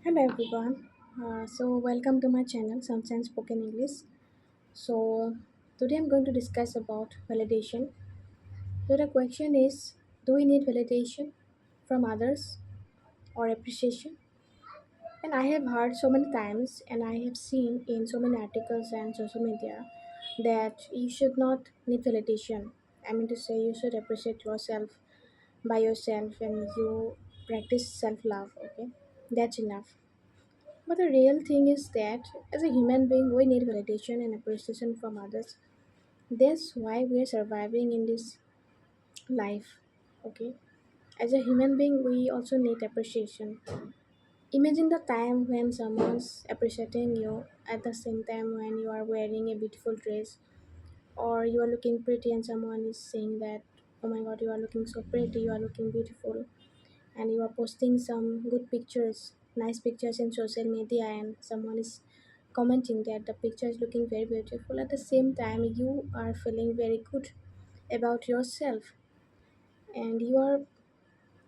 Hello everyone. Welcome to my channel Sunshine Spoken English. So today I'm going to discuss about validation. So the question is, do we need validation from others or appreciation? And I have heard so many times and I have seen in so many articles and social media that you should not need validation. I mean to say you should appreciate yourself by yourself and you practice self-love, okay? That's enough. But the real thing is that as a human being, we need validation and appreciation from others. That's why we are surviving in this life. Okay. As a human being, we also need appreciation. Imagine the time when someone's appreciating you at the same time when you are wearing a beautiful dress or you are looking pretty and someone is saying that, oh my god, you are looking so pretty, you are looking beautiful, and you are posting some good pictures, nice pictures in social media, and someone is commenting that the picture is looking very beautiful. At the same time, you are feeling very good about yourself, and you are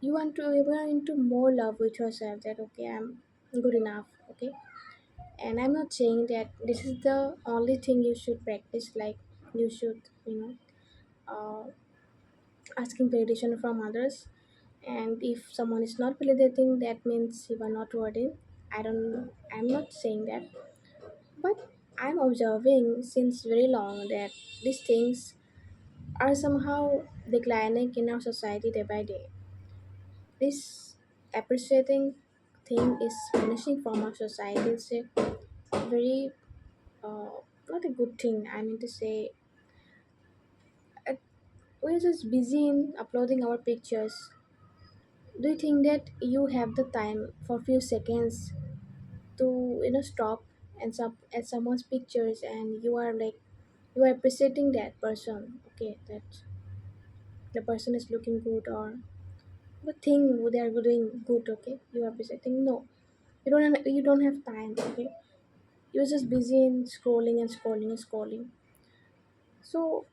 into more love with yourself. That okay, I'm good enough. Okay, and I'm not saying that this is the only thing you should practice. Like you should, uh, asking validation from others, and if someone is not validating that means you are not worthy. I'm not saying that, but I'm observing since very long that these things are somehow declining in our society day by day. This appreciating thing is vanishing from our society. It's a very not a good thing. I mean to say, uh, we're just busy in uploading our pictures. Do you think that you have the time for few seconds to stop and at someone's pictures and you are like you are appreciating that person, okay, that the person is looking good or the thing they are doing good, okay, you are appreciating? No, you don't have time, okay, you're just busy in scrolling and scrolling and scrolling. So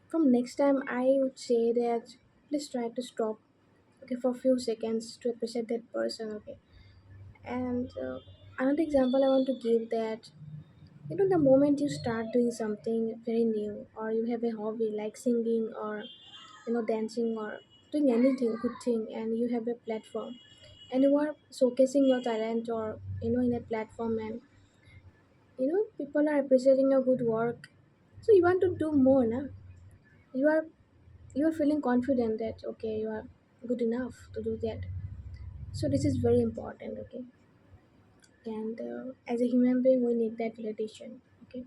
from next time I would say that please try to stop, okay, for few seconds to appreciate that person, okay. And another example I want to give that, the moment you start doing something very new or you have a hobby like singing or dancing or doing anything good thing, and you have a platform and you are showcasing your talent or in a platform, and people are appreciating your good work, so you want to do more now. You are you are feeling confident that okay, you are good enough to do that. So this is very important, okay. And as a human being we need that validation, okay.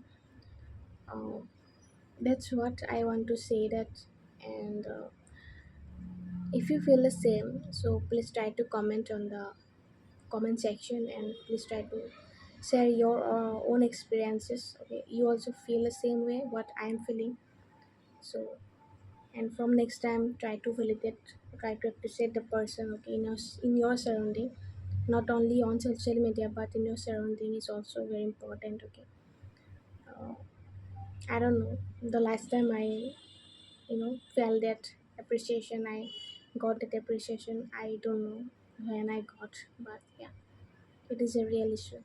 uh, that's what I want to say that. And if you feel the same, so please try to comment on the comment section and please try to share your own experiences, okay, you also feel the same way what I am feeling. So and from next time try to validate, try to appreciate the person, okay, in your surrounding, not only on social media but in your surrounding is also very important, okay. uh, I don't know the last time I felt that appreciation, I got that appreciation, I don't know when I got, but yeah, it is a real issue.